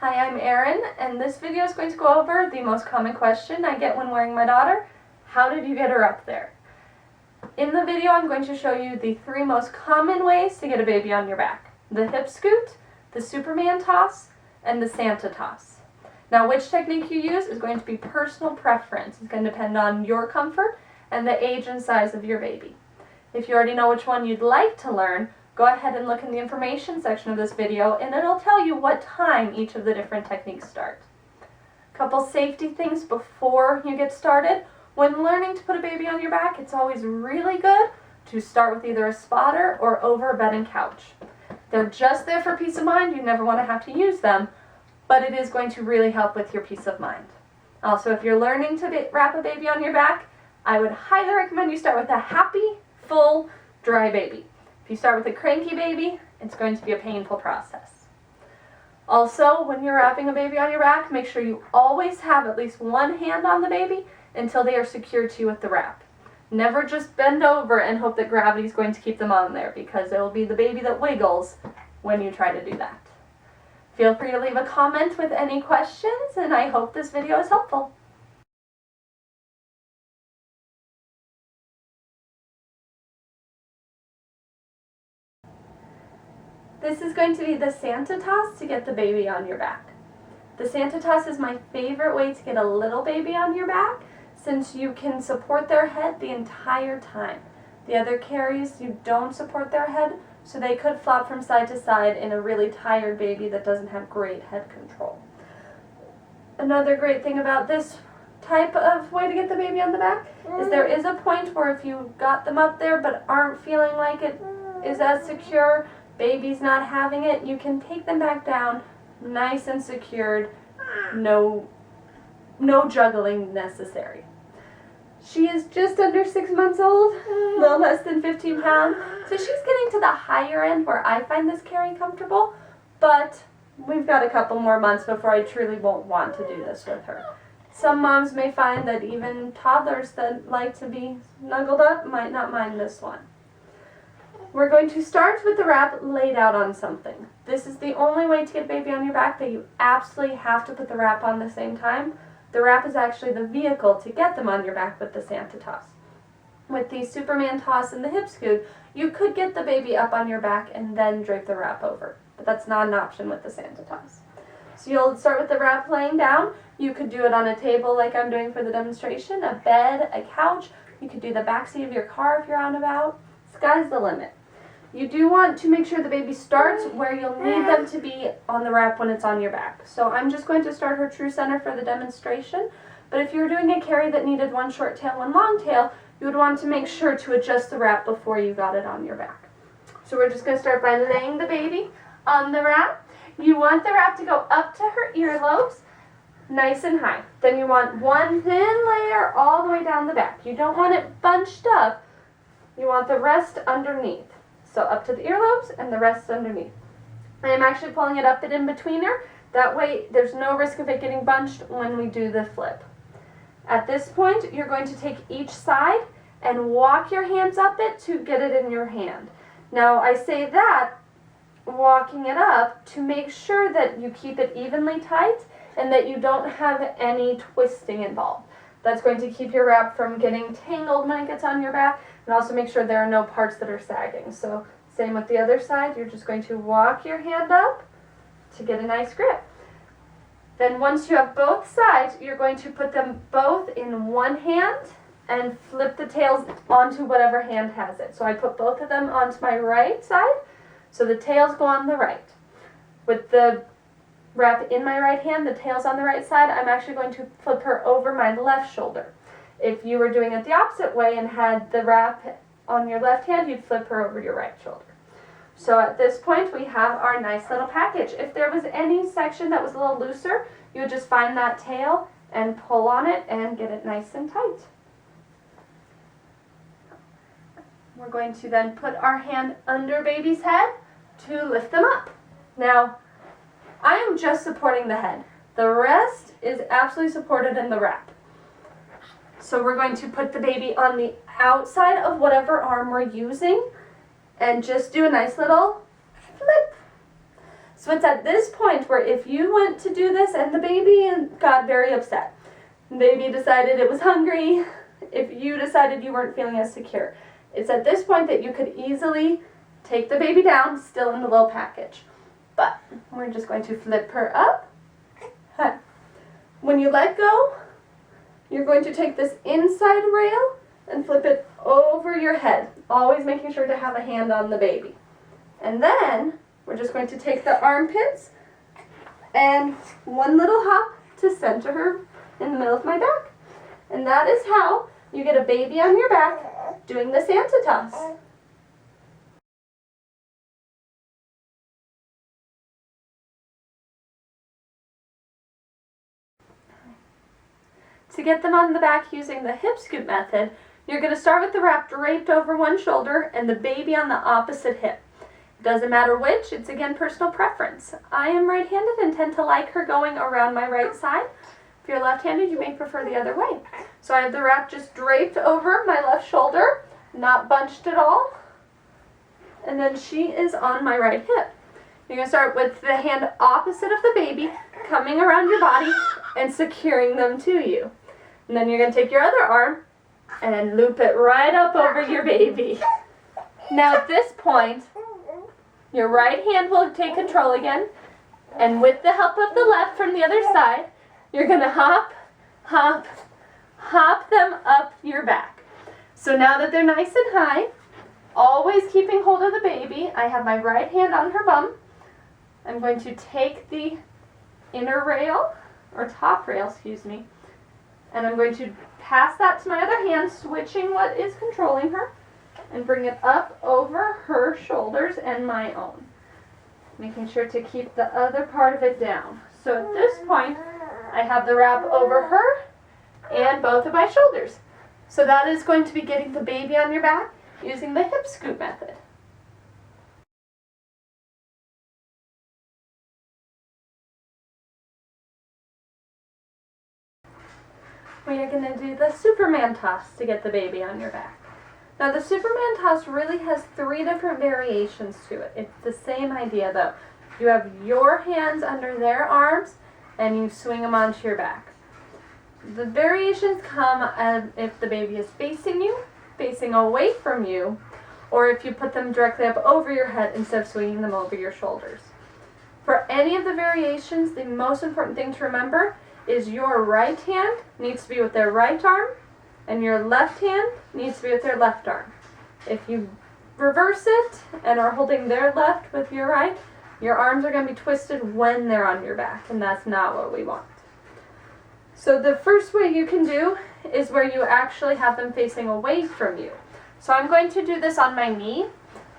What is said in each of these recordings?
Hi, I'm Erin, and this video is going to go over the most common question I get when wearing my daughter. How did you get her up there? In the video, I'm going to show you the 3 most common ways to get a baby on your back. The hip scoot, the Superman toss, and the Santa toss. Now, which technique you use is going to be personal preference. It's going to depend on your comfort and the age and size of your baby. If you already know which one you'd like to learn, go ahead and look in the information section of this video and it'll tell you what time each of the different techniques start. A couple safety things before you get started. When learning to put a baby on your back, it's always really good to start with either a spotter or over a bed and couch. They're just there for peace of mind. You never want to have to use them, but it is going to really help with your peace of mind. Also, if you're learning to wrap a baby on your back, I would highly recommend you start with a happy, full, dry baby. If you start with a cranky baby, it's going to be a painful process. Also, when you're wrapping a baby on your back, make sure you always have at least one hand on the baby until they are secured to you with the wrap. Never just bend over and hope that gravity is going to keep them on there, because it will be the baby that wiggles when you try to do that. Feel free to leave a comment with any questions, and I hope this video is helpful. This is going to be the Santa toss to get the baby on your back. The Santa toss is my favorite way to get a little baby on your back, since you can support their head the entire time. The other carries, you don't support their head, so they could flop from side to side in a really tired baby that doesn't have great head control. Another great thing about this type of way to get the baby on the back is there is a point where if you got them up there but aren't feeling like it is as secure, baby's not having it, you can take them back down, nice and secured, no juggling necessary. She is just under 6 months old, a little less than 15 pounds, so she's getting to the higher end where I find this carry comfortable, but we've got a couple more months before I truly won't want to do this with her. Some moms may find that even toddlers that like to be snuggled up might not mind this one. We're going to start with the wrap laid out on something. This is the only way to get baby on your back that you absolutely have to put the wrap on the same time. The wrap is actually the vehicle to get them on your back with the Santa toss. With the Superman toss and the hip scoot, you could get the baby up on your back and then drape the wrap over, but that's not an option with the Santa toss. So you'll start with the wrap laying down. You could do it on a table like I'm doing for the demonstration, a bed, a couch. You could do the backseat of your car if you're out and about. Sky's the limit. You do want to make sure the baby starts where you'll need them to be on the wrap when it's on your back. So I'm just going to start her true center for the demonstration, but if you were doing a carry that needed one short tail, one long tail, you would want to make sure to adjust the wrap before you got it on your back. So we're just going to start by laying the baby on the wrap. You want the wrap to go up to her earlobes, nice and high. Then you want one thin layer all the way down the back. You don't want it bunched up. You want the rest underneath. So up to the earlobes and the rest underneath. I am actually pulling it up and in between her. That way there's no risk of it getting bunched when we do the flip. At this point, you're going to take each side and walk your hands up it to get it in your hand. Now I say that, walking it up, to make sure that you keep it evenly tight and that you don't have any twisting involved. That's going to keep your wrap from getting tangled when it gets on your back, and also make sure there are no parts that are sagging. So same with the other side, you're just going to walk your hand up to get a nice grip. Then once you have both sides, you're going to put them both in one hand and flip the tails onto whatever hand has it. So I put both of them onto my right side, so the tails go on the right. With the wrap in my right hand, the tail's on the right side, I'm actually going to flip her over my left shoulder. If you were doing it the opposite way and had the wrap on your left hand, you'd flip her over your right shoulder. So at this point, we have our nice little package. If there was any section that was a little looser, you would just find that tail and pull on it and get it nice and tight. We're going to then put our hand under baby's head to lift them up. Now, I am just supporting the head. The rest is absolutely supported in the wrap. So we're going to put the baby on the outside of whatever arm we're using and just do a nice little flip. So it's at this point where if you went to do this and the baby got very upset, the baby decided it was hungry, if you decided you weren't feeling as secure, it's at this point that you could easily take the baby down, still in the little package. But we're just going to flip her up. When you let go, you're going to take this inside rail and flip it over your head, always making sure to have a hand on the baby. And then we're just going to take the armpits and one little hop to center her in the middle of my back. And that is how you get a baby on your back doing the Santa toss. To get them on the back using the hip scoop method, you're going to start with the wrap draped over one shoulder and the baby on the opposite hip. It doesn't matter which, it's again personal preference. I am right-handed and tend to like her going around my right side. If you're left-handed, you may prefer the other way. So I have the wrap just draped over my left shoulder, not bunched at all. And then she is on my right hip. You're going to start with the hand opposite of the baby, coming around your body and securing them to you. And then you're going to take your other arm and loop it right up over your baby. Now at this point, your right hand will take control again, and with the help of the left from the other side, you're going to hop, hop, hop them up your back. So now that they're nice and high, always keeping hold of the baby, I have my right hand on her bum. I'm going to take the inner rail, or top rail, excuse me, and I'm going to pass that to my other hand, switching what is controlling her, and bring it up over her shoulders and my own, making sure to keep the other part of it down. So at this point, I have the wrap over her and both of my shoulders. So that is going to be getting the baby on your back using the hip scoop method. We are going to do the Superman toss to get the baby on your back. Now the Superman toss really has 3 different variations to it. It's the same idea though. You have your hands under their arms and you swing them onto your back. The variations come if the baby is facing you, facing away from you, or if you put them directly up over your head instead of swinging them over your shoulders. For any of the variations, the most important thing to remember is your right hand needs to be with their right arm and your left hand needs to be with their left arm. If you reverse it and are holding their left with your right, your arms are going to be twisted when they're on your back, and that's not what we want. So the first way you can do is where you actually have them facing away from you. So I'm going to do this on my knee.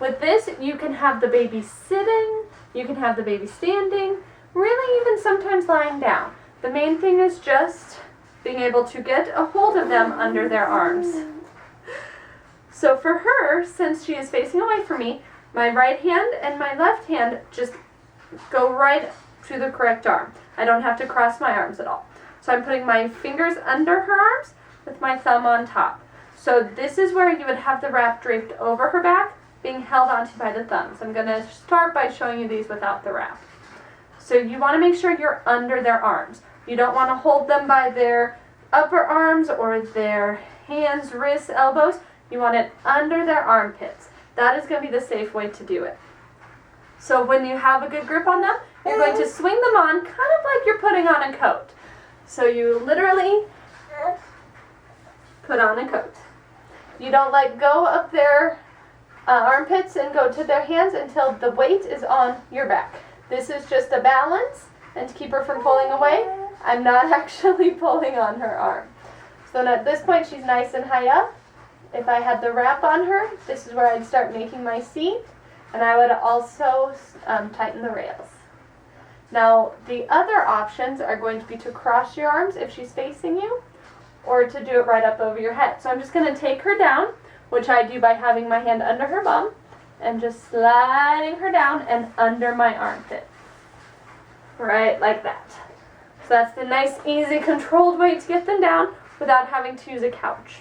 With this, you can have the baby sitting, you can have the baby standing, really even sometimes lying down. The main thing is just being able to get a hold of them under their arms. So for her, since she is facing away from me, my right hand and my left hand just go right to the correct arm. I don't have to cross my arms at all. So I'm putting my fingers under her arms with my thumb on top. So this is where you would have the wrap draped over her back, being held onto by the thumbs. I'm going to start by showing you these without the wrap. So you want to make sure you're under their arms. You don't want to hold them by their upper arms or their hands, wrists, elbows. You want it under their armpits. That is going to be the safe way to do it. So when you have a good grip on them, you're going to swing them on kind of like you're putting on a coat. So you literally put on a coat. You don't let go of their armpits and go to their hands until the weight is on your back. This is just a balance, and to keep her from pulling away, I'm not actually pulling on her arm. So at this point, she's nice and high up. If I had the wrap on her, this is where I'd start making my seat, and I would also tighten the rails. Now, the other options are going to be to cross your arms if she's facing you, or to do it right up over your head. So I'm just going to take her down, which I do by having my hand under her bum, and just sliding her down and under my armpit. Right like that. So that's the nice, easy, controlled way to get them down without having to use a couch.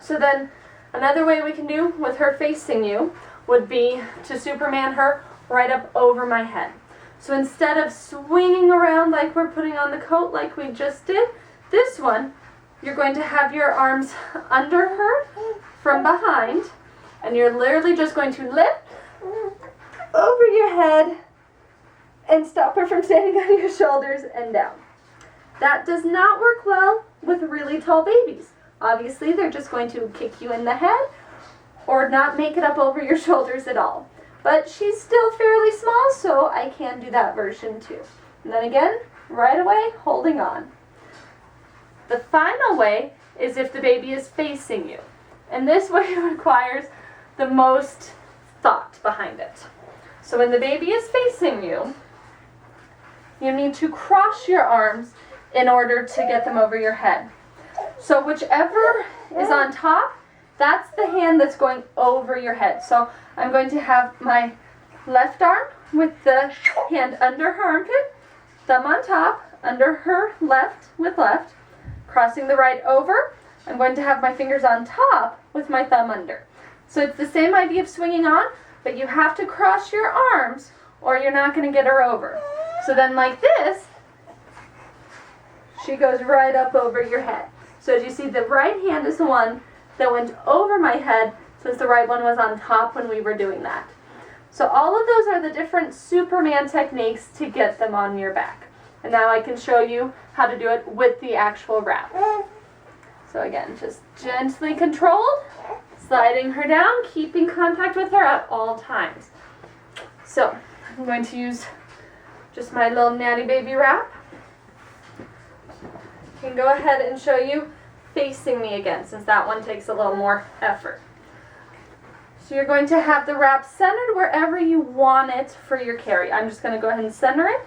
So then another way we can do with her facing you would be to Superman her right up over my head. So instead of swinging around like we're putting on the coat like we just did, this one, you're going to have your arms under her from behind, and you're literally just going to lift over your head and stop her from standing on your shoulders and down. That does not work well with really tall babies. Obviously, they're just going to kick you in the head or not make it up over your shoulders at all. But she's still fairly small, so I can do that version too. And then again, right away, holding on. The final way is if the baby is facing you. And this way requires the most thought behind it. So when the baby is facing you, you need to cross your arms in order to get them over your head. So whichever is on top, that's the hand that's going over your head. So I'm going to have my left arm with the hand under her armpit, thumb on top, under her left with left, crossing the right over. I'm going to have my fingers on top with my thumb under. So it's the same idea of swinging on, but you have to cross your arms or you're not going to get her over. So then like this, she goes right up over your head. So as you see, the right hand is the one that went over my head, since the right one was on top when we were doing that. So all of those are the different Superman techniques to get them on your back. And now I can show you how to do it with the actual wrap. So again, just gently controlled, sliding her down, keeping contact with her at all times. So I'm going to use just my little Natibaby wrap. I can go ahead and show you facing me again, since that one takes a little more effort. So you're going to have the wrap centered wherever you want it for your carry. I'm just going to go ahead and center it.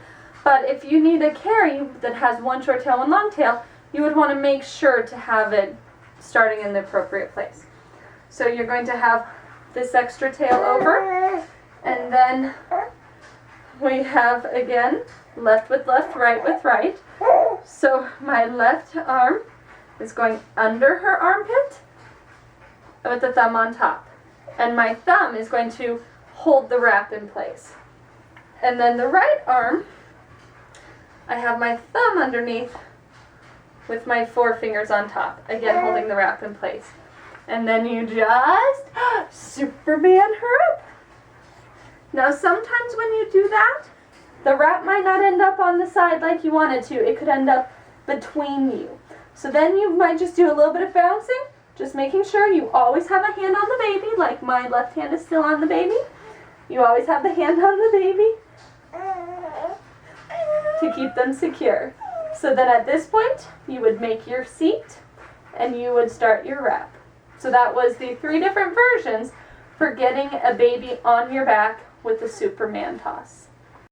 But if you need a carry that has one short tail, one long tail, you would want to make sure to have it starting in the appropriate place. So you're going to have this extra tail over, and then we have, again, left with left, right with right. So my left arm is going under her armpit with the thumb on top. And my thumb is going to hold the wrap in place. And then the right arm, I have my thumb underneath with my forefingers on top. Again, holding the wrap in place. And then you just Superman her up. Now sometimes when you do that, the wrap might not end up on the side like you want it to. It could end up between you. So then you might just do a little bit of bouncing, just making sure you always have a hand on the baby, like my left hand is still on the baby. You always have the hand on the baby to keep them secure. So then at this point, you would make your seat and you would start your wrap. So that was the 3 different versions for getting a baby on your back with the Superman toss.